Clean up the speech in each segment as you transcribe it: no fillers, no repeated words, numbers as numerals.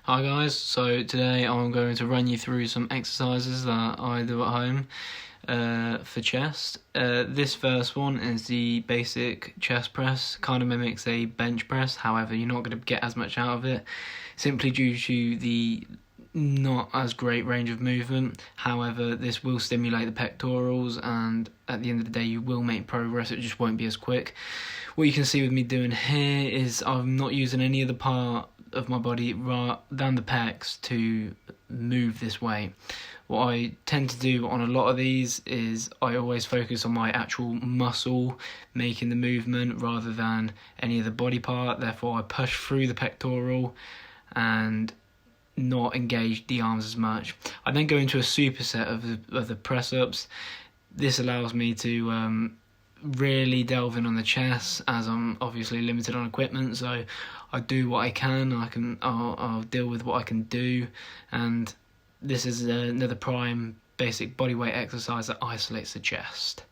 Hi guys, so today I'm going to run you through some exercises that I do at home for chest. This first one is the basic chest press, kind of mimics a bench press, however you're not going to get as much out of it simply due to the not as great range of movement. However, this will stimulate the pectorals and at the end of the day you will make progress, it just won't be as quick. What you can see with me doing here is I'm not using any other part of my body rather than the pecs to move this weight. What I tend to do on a lot of these is I always focus on my actual muscle making the movement rather than any other body part. Therefore I push through the pectoral and not engage the arms as much. I then go into a superset of the press-ups. This allows me to really delve in on the chest, as I'm obviously limited on equipment, so I do what I can. I'll deal with what I can do, and this is another prime basic bodyweight exercise that isolates the chest.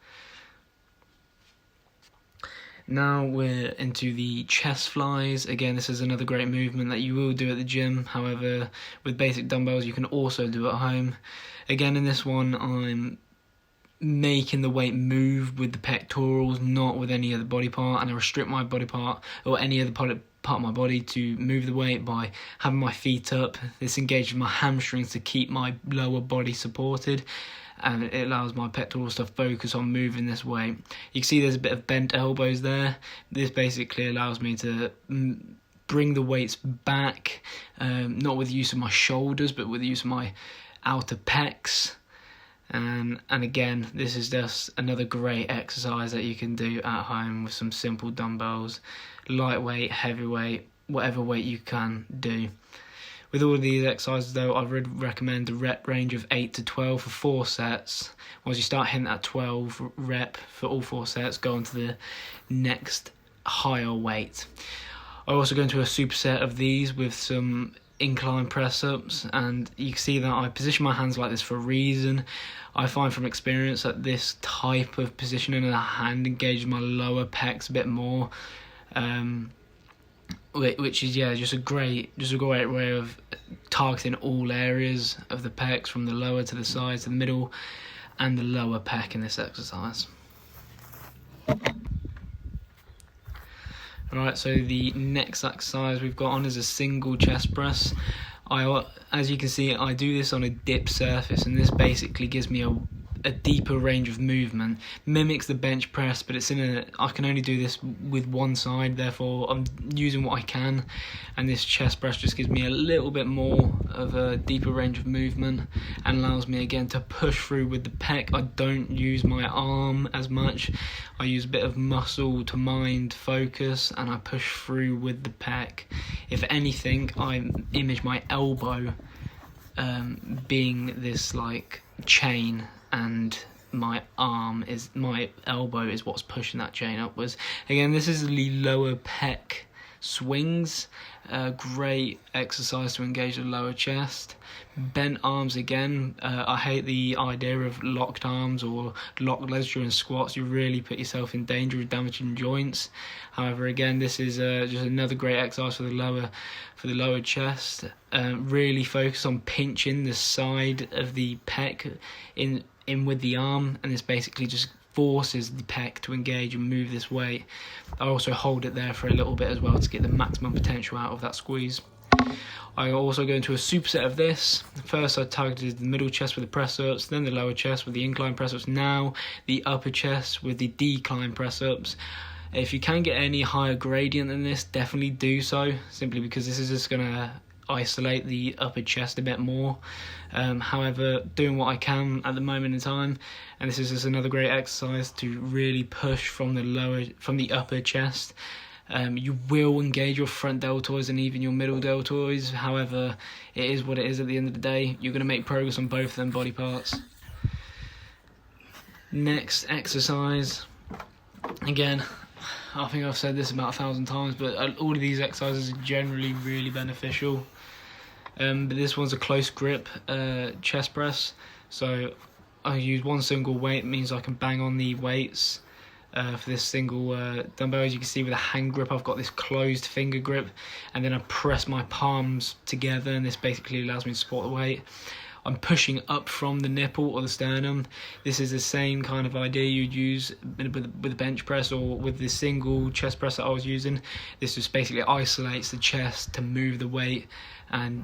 Now we're into the chest flies. Again, this is another great movement that you will do at the gym. However, with basic dumbbells you can also do at home. Again, in this one I'm making the weight move with the pectorals, not with any other body part, and I restrict my body part or any other part of my body to move the weight by having my feet up. This engages my hamstrings to keep my lower body supported, and it allows my pectorals to focus on moving this weight. You can see there's a bit of bent elbows there. This basically allows me to bring the weights back, not with the use of my shoulders but with the use of my outer pecs. And again, this is just another great exercise that you can do at home with some simple dumbbells, lightweight, heavyweight, whatever weight you can do. With all of these exercises though, I would recommend a rep range of 8 to 12 for 4 sets. Once you start hitting that 12 rep for all 4 sets, go on to the next higher weight. I also go into a superset of these with some incline press-ups, and you can see that I position my hands like this for a reason. I find from experience that this type of positioning of the hand engages my lower pecs a bit more, which is just a great way of targeting all areas of the pecs, from the lower to the sides to the middle and the lower pec in this exercise. Alright, so the next exercise we've got on is a single chest press. As you can see, I do this on a dip surface, and this basically gives me a deeper range of movement. Mimics the bench press, but I can only do this with one side, therefore I'm using what I can, and this chest press just gives me a little bit more of a deeper range of movement and allows me again to push through with the pec. I don't use my arm as much, I use a bit of muscle to mind focus and I push through with the pec. If anything, I image my elbow being this like chain, and my elbow is what's pushing that chain upwards. Again, this is the lower pec swings, a great exercise to engage the lower chest. Bent arms again, I hate the idea of locked arms or locked legs during squats. You really put yourself in danger of damaging joints. However, again, this is just another great exercise for the lower chest. Really focus on pinching the side of the pec in with the arm, and this basically just forces the pec to engage and move this weight. I also hold it there for a little bit as well to get the maximum potential out of that squeeze. I also go into a superset of this. First I targeted the middle chest with the press-ups, then the lower chest with the incline press-ups, now the upper chest with the decline press-ups. If you can get any higher gradient than this, definitely do so, simply because this is just going to isolate the upper chest a bit more. However, doing what I can at the moment in time, and this is just another great exercise to really push from the upper chest. You will engage your front deltoids and even your middle deltoids. However, it is what it is at the end of the day. You're going to make progress on both of them body parts. Next exercise, again, I think I've said this about 1,000 times, but all of these exercises are generally really beneficial. But this one's a close grip chest press, so I use one single weight. It means I can bang on the weights for this single dumbbell. As you can see with the hand grip, I've got this closed finger grip, and then I press my palms together, and this basically allows me to support the weight. I'm pushing up from the nipple or the sternum. This is the same kind of idea you'd use with a bench press or with the single chest press that I was using. This just basically isolates the chest to move the weight and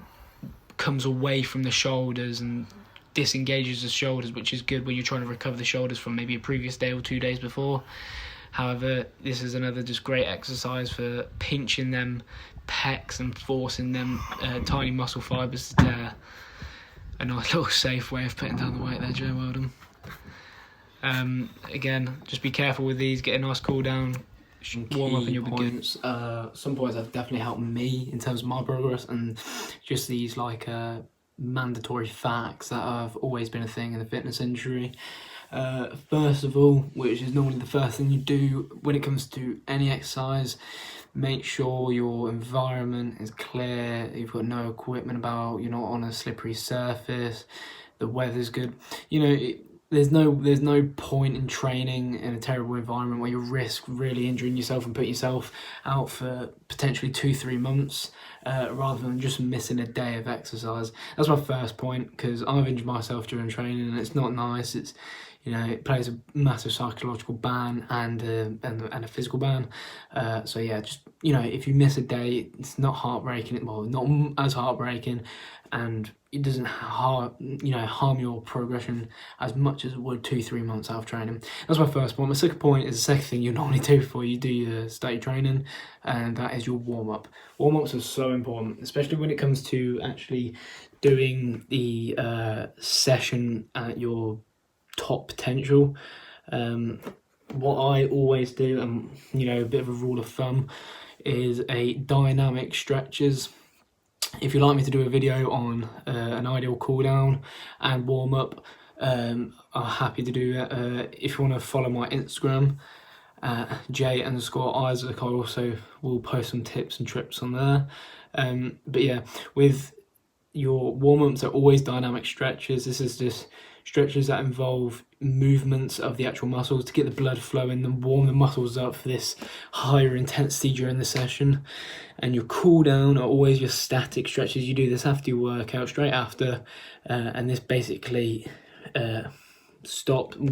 comes away from the shoulders and disengages the shoulders, which is good when you're trying to recover the shoulders from maybe a previous day or 2 days before. However, this is another just great exercise for pinching them pecs and forcing them tiny muscle fibers to tear. A nice little safe way of putting down the weight there, Joe. Well done. Again, just be careful with these. Get a nice cool down, warm up, and you'll be good. Some points have definitely helped me in terms of my progress, and just these like mandatory facts that have always been a thing in the fitness industry. First of all, which is normally the first thing you do when it comes to any exercise, make sure your environment is clear, you've got no equipment about, you're not on a slippery surface, the weather's good. You know, there's no point in training in a terrible environment where you risk really injuring yourself and putting yourself out for potentially 2-3 months, rather than just missing a day of exercise. That's my first point, because I've injured myself during training and it's not nice. It's, you know, it plays a massive psychological ban and a physical ban. So yeah, just, you know, if you miss a day, it's not heartbreaking. Well, not as heartbreaking, and it doesn't harm your progression as much as it would 2-3 months out of training. That's my first point. My second point is the second thing you normally do before you do your start your training, and that is your warm up. Warm ups are so important, especially when it comes to actually doing the session at your top potential. What I always do, and you know, a bit of a rule of thumb, is a dynamic stretches. If you'd like me to do a video on an ideal cool down and warm up, I'm happy to do that. If you want to follow my Instagram, J_Isaac, I also will post some tips and trips on there. But yeah, with your warm-ups are always dynamic stretches. This is just stretches that involve movements of the actual muscles to get the blood flowing and warm the muscles up for this higher intensity during the session. And your cool down are always your static stretches. You do this after your workout, straight after, and this basically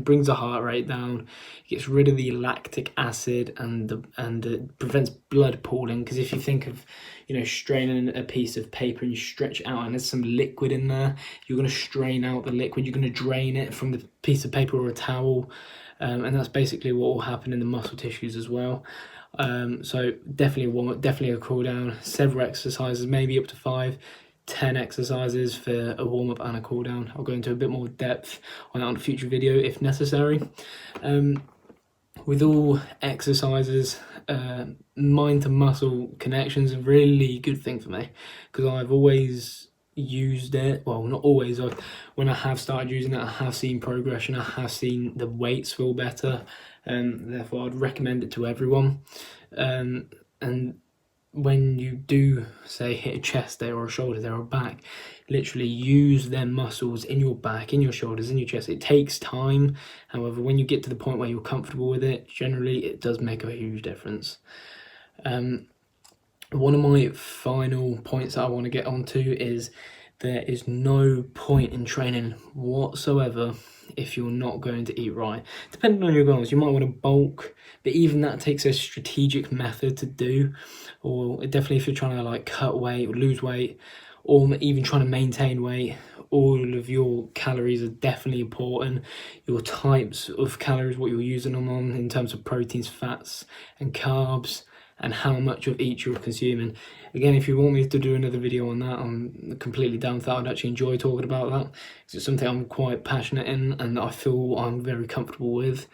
brings the heart rate down, gets rid of the lactic acid, and prevents blood pooling. Because if you think of, you know, straining a piece of paper and you stretch it out and there's some liquid in there, you're going to strain out the liquid, you're going to drain it from the piece of paper or a towel, and that's basically what will happen in the muscle tissues as well. So definitely a warm up, definitely a cool down, several exercises, maybe up to 5-10 exercises for a warm up and a cool down. I'll go into a bit more depth on that on a future video if necessary. With all exercises, mind to muscle connection is a really good thing for me, because I've always used it. Well, not always. When I have started using it, I have seen progression. I have seen the weights feel better, and therefore I'd recommend it to everyone. And when you do, say, hit a chest day or a shoulder day or a back, literally use them muscles in your back, in your shoulders, in your chest. It takes time. However, when you get to the point where you're comfortable with it, generally it does make a huge difference. One of my final points that I want to get onto is there is no point in training whatsoever if you're not going to eat right. Depending on your goals, you might want to bulk, but even that takes a strategic method to do. Or definitely if you're trying to like cut weight or lose weight, or even trying to maintain weight, all of your calories are definitely important. Your types of calories, what you're using them on in terms of proteins, fats and carbs, and how much of each you're consuming. Again, if you want me to do another video on that, I'm completely down with that. I'd actually enjoy talking about that, because it's something I'm quite passionate in and I feel I'm very comfortable with.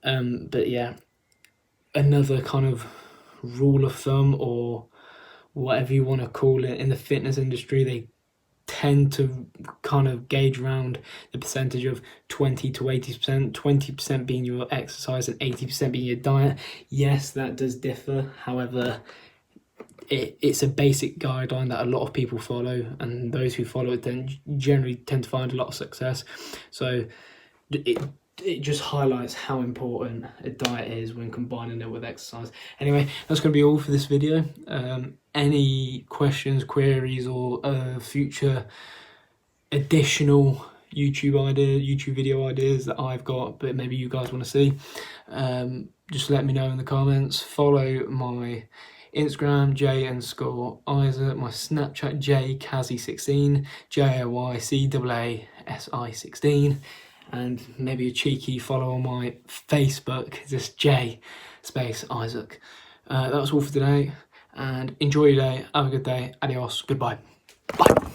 But yeah, another kind of rule of thumb, or whatever you want to call it, in the fitness industry, they tend to kind of gauge around the percentage of 20 to 80%, 20% being your exercise and 80% being your diet. Yes, that does differ. However, it's a basic guideline that a lot of people follow, and those who follow it then generally tend to find a lot of success. So it just highlights how important a diet is when combining it with exercise. Anyway, that's going to be all for this video. Any questions, queries, or future additional YouTube video ideas that I've got, but maybe you guys want to see, just let me know in the comments. Follow my Instagram, J_Isaac, my Snapchat, JCazzy16, JOYCAASI16, and maybe a cheeky follow on my Facebook, just J space Isaac. That was all for today, and enjoy your day, have a good day, adios, goodbye, bye.